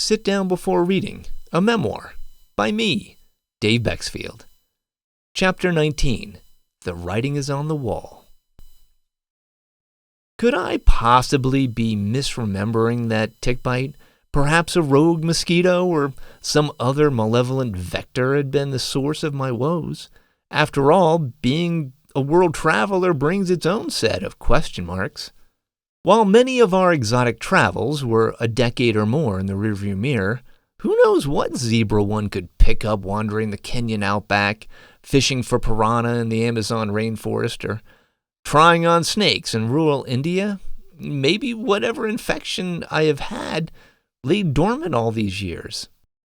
Sit Down Before Reading, a memoir, by me, Dave Bexfield. Chapter 19, The Writing is on the Wall. Could I possibly be misremembering that tick bite? Perhaps a rogue mosquito or some other malevolent vector had been the source of my woes. After all, being a world traveler brings its own set of question marks. While many of our exotic travels were a decade or more in the rearview mirror, who knows what zebra one could pick up wandering the Kenyan outback, fishing for piranha in the Amazon rainforest, or trying on snakes in rural India? Maybe whatever infection I have had lay dormant all these years.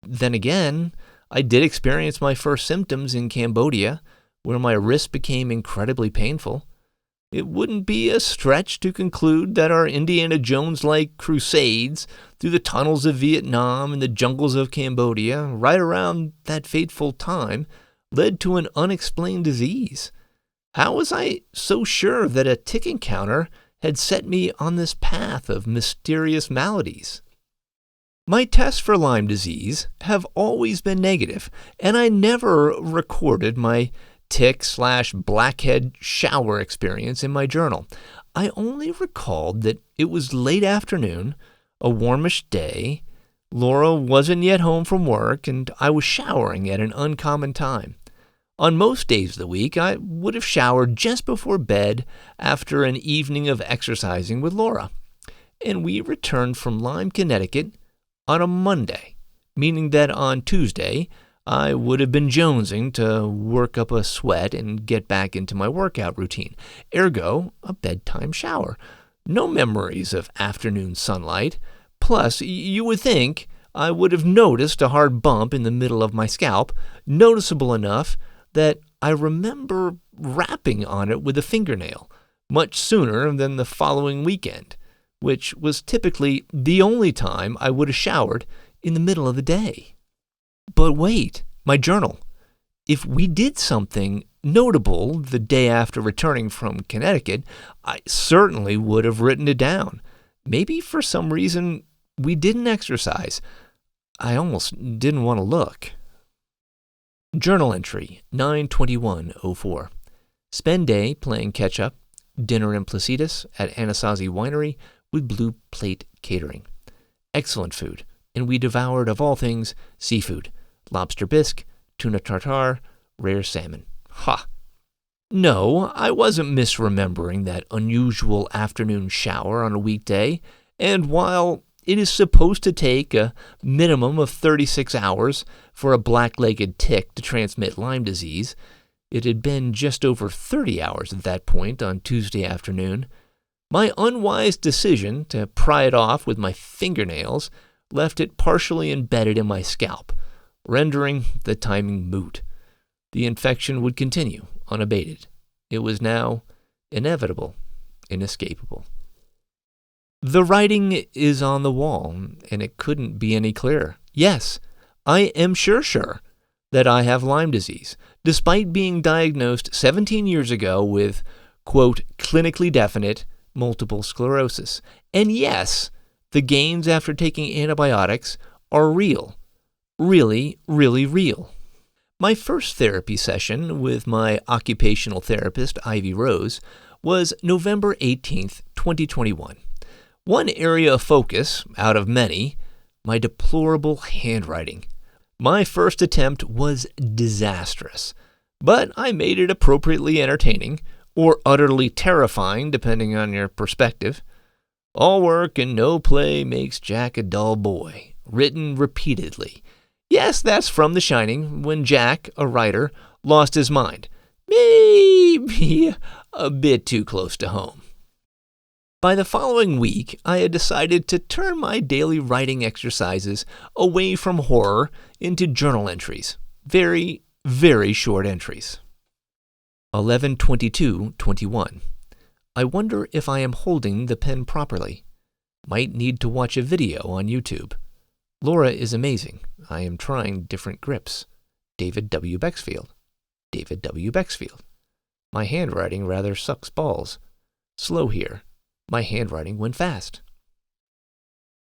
Then again, I did experience my first symptoms in Cambodia, where my wrist became incredibly painful. It wouldn't be a stretch to conclude that our Indiana Jones-like crusades through the tunnels of Vietnam and the jungles of Cambodia, right around that fateful time, led to an unexplained disease. How was I so sure that a tick encounter had set me on this path of mysterious maladies? My tests for Lyme disease have always been negative, and I never recorded my tick/blackhead shower experience in my journal. I only recalled that it was late afternoon, a warmish day, Laura wasn't yet home from work, and I was showering at an uncommon time. On most days of the week, I would have showered just before bed after an evening of exercising with Laura. And we returned from Lyme, Connecticut on a Monday, meaning that on Tuesday, I would have been jonesing to work up a sweat and get back into my workout routine. Ergo, a bedtime shower. No memories of afternoon sunlight. Plus, you would think I would have noticed a hard bump in the middle of my scalp, noticeable enough that I remember rapping on it with a fingernail much sooner than the following weekend, which was typically the only time I would have showered in the middle of the day. But wait, my journal. If we did something notable the day after returning from Connecticut, I certainly would have written it down. Maybe for some reason we didn't exercise. I almost didn't want to look. Journal entry 9/21/04. Spend day playing catch-up. Dinner in Placidus at Anasazi Winery with Blue Plate Catering. Excellent food, and we devoured, of all things, seafood. Lobster bisque, tuna tartare, rare salmon. Ha! No, I wasn't misremembering that unusual afternoon shower on a weekday, and while it is supposed to take a minimum of 36 hours for a black-legged tick to transmit Lyme disease, it had been just over 30 hours at that point on Tuesday afternoon. My unwise decision to pry it off with my fingernails left it partially embedded in my scalp, rendering the timing moot. The infection would continue unabated. It was now inevitable, inescapable. The writing is on the wall, and it couldn't be any clearer. Yes, I am sure that I have Lyme disease, despite being diagnosed 17 years ago with, quote, clinically definite multiple sclerosis. And yes, the gains after taking antibiotics are real. Really, really real. My first therapy session with my occupational therapist, Ivy Rose, was November 18th, 2021. One area of focus, out of many, my deplorable handwriting. My first attempt was disastrous, but I made it appropriately entertaining, or utterly terrifying, depending on your perspective. All work and no play makes Jack a dull boy, written repeatedly. Yes, that's from The Shining, when Jack, a writer, lost his mind. Maybe a bit too close to home. By the following week, I had decided to turn my daily writing exercises away from horror into journal entries. Very, very short entries. 11/22/21. I wonder if I am holding the pen properly. Might need to watch a video on YouTube. Laura is amazing. I am trying different grips. David W. Bexfield. David W. Bexfield. My handwriting rather sucks balls. Slow here. My handwriting went fast.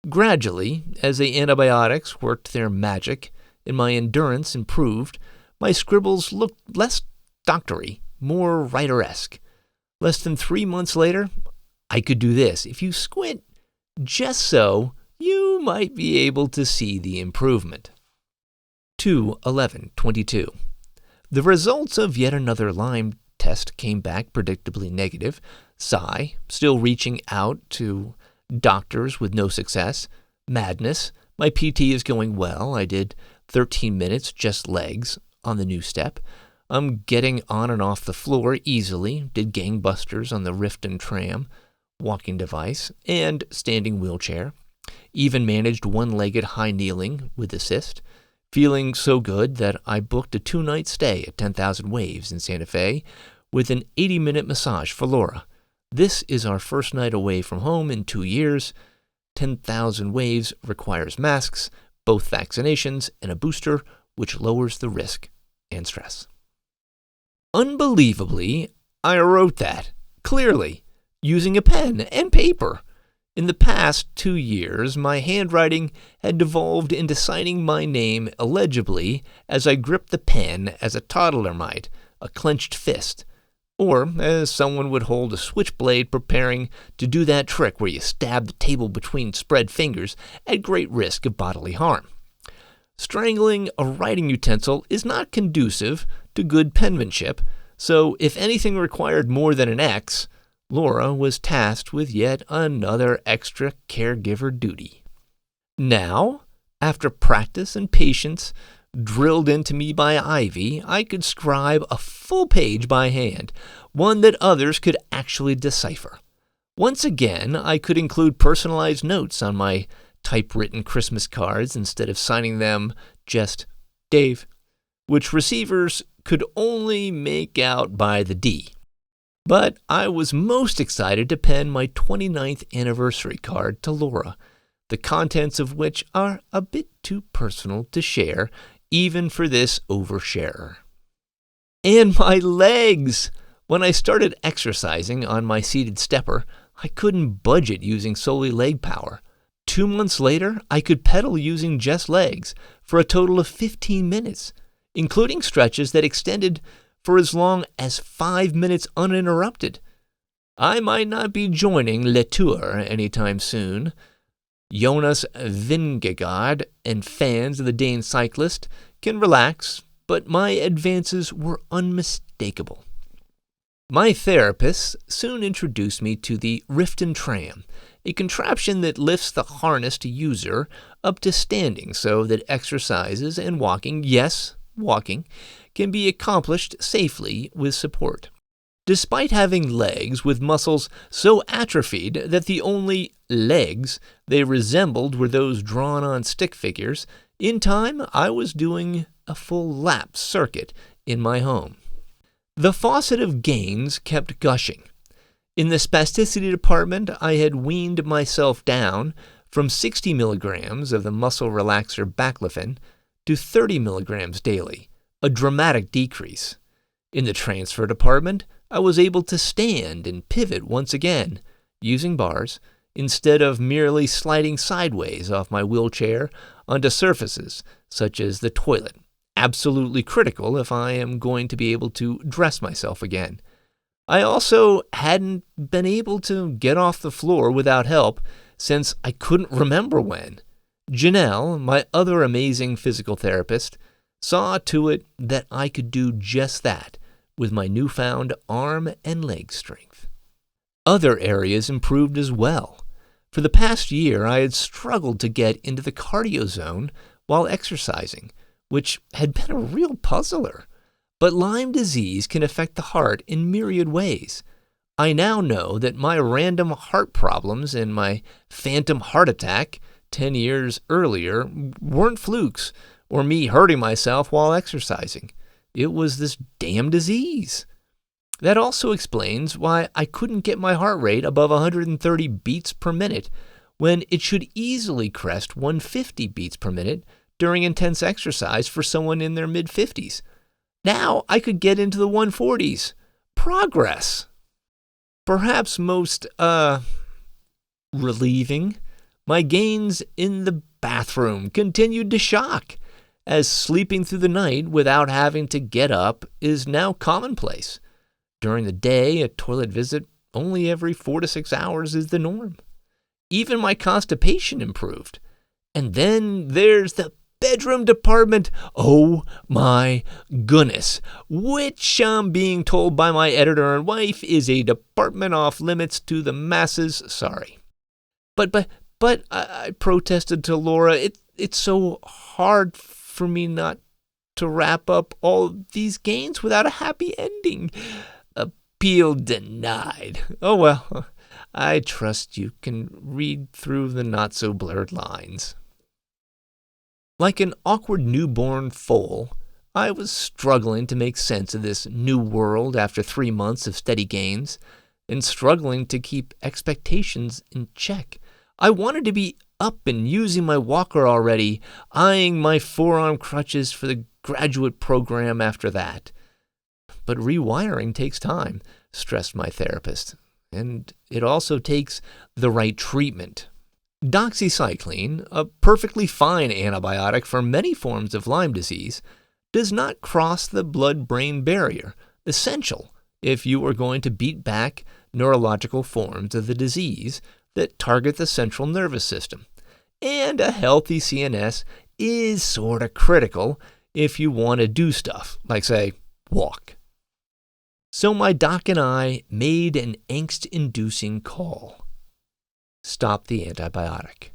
Gradually, as the antibiotics worked their magic and my endurance improved, my scribbles looked less doctory, more writer-esque. Less than 3 months later, I could do this. If you squint just so, you might be able to see the improvement. 2/11/22. The results of yet another Lyme test came back predictably negative. Sigh, still reaching out to doctors with no success. Madness, my PT is going well. I did 13 minutes, just legs, on the new step. I'm getting on and off the floor easily, did gangbusters on the Riften tram, walking device, and standing wheelchair. Even managed one-legged high kneeling with assist. Feeling so good that I booked a 2-night stay at 10,000 Waves in Santa Fe with an 80-minute massage for Laura. This is our first night away from home in 2 years. 10,000 Waves requires masks, both vaccinations, and a booster, which lowers the risk and stress. Unbelievably, I wrote that, clearly, using a pen and paper. In the past 2 years, my handwriting had devolved into signing my name illegibly as I gripped the pen as a toddler might, a clenched fist, or as someone would hold a switchblade preparing to do that trick where you stab the table between spread fingers at great risk of bodily harm. Strangling a writing utensil is not conducive to good penmanship, so if anything required more than an X, Laura was tasked with yet another extra caregiver duty. Now, after practice and patience drilled into me by Ivy, I could scribe a full page by hand, one that others could actually decipher. Once again, I could include personalized notes on my typewritten Christmas cards instead of signing them just Dave, which receivers could only make out by the D. But I was most excited to pen my 29th anniversary card to Laura, the contents of which are a bit too personal to share, even for this oversharer. And my legs! When I started exercising on my seated stepper, I couldn't budget using solely leg power. 2 months later, I could pedal using just legs for a total of 15 minutes, including stretches that extended for as long as 5 minutes uninterrupted. I might not be joining Le Tour anytime soon. Jonas Vingegaard and fans of the Dane cyclist can relax, but my advances were unmistakable. My therapist soon introduced me to the Riften tram, a contraption that lifts the harnessed user up to standing so that exercises and walking, yes, walking, can be accomplished safely with support. Despite having legs with muscles so atrophied that the only legs they resembled were those drawn on stick figures, in time I was doing a full lap circuit in my home. The faucet of gains kept gushing. In the spasticity department, I had weaned myself down from 60 milligrams of the muscle relaxer baclofen to 30 milligrams daily, a dramatic decrease. In the transfer department, I was able to stand and pivot once again, using bars, instead of merely sliding sideways off my wheelchair onto surfaces such as the toilet, absolutely critical if I am going to be able to dress myself again. I also hadn't been able to get off the floor without help since I couldn't remember when. Janelle, my other amazing physical therapist, saw to it that I could do just that with my newfound arm and leg strength. Other areas improved as well. For the past year, I had struggled to get into the cardio zone while exercising, which had been a real puzzler. But Lyme disease can affect the heart in myriad ways. I now know that my random heart problems and my phantom heart attack 10 years earlier weren't flukes or me hurting myself while exercising. It was this damn disease. That also explains why I couldn't get my heart rate above 130 beats per minute when it should easily crest 150 beats per minute during intense exercise for someone in their mid-50s. Now I could get into the 140s. Progress. Perhaps most, relieving My gains in the bathroom continued to shock, as sleeping through the night without having to get up is now commonplace. During the day, a toilet visit only every 4 to 6 hours is the norm. Even my constipation improved. And then there's the bedroom department. Oh my goodness. Which I'm being told by my editor and wife is a department off limits to the masses. Sorry. But I protested to Laura. It's so hard for me not to wrap up all these gains without a happy ending. Appeal denied. Oh well, I trust you can read through the not-so-blurred lines. Like an awkward newborn foal, I was struggling to make sense of this new world after 3 months of steady gains, and struggling to keep expectations in check. I wanted to be up and using my walker already, eyeing my forearm crutches for the graduate program after that. But rewiring takes time, stressed my therapist, and it also takes the right treatment. Doxycycline, a perfectly fine antibiotic for many forms of Lyme disease, does not cross the blood-brain barrier, essential if you are going to beat back neurological forms of the disease that target the central nervous system. And a healthy CNS is sort of critical if you want to do stuff, like, say, walk. So my doc and I made an angst-inducing call. Stop the antibiotic.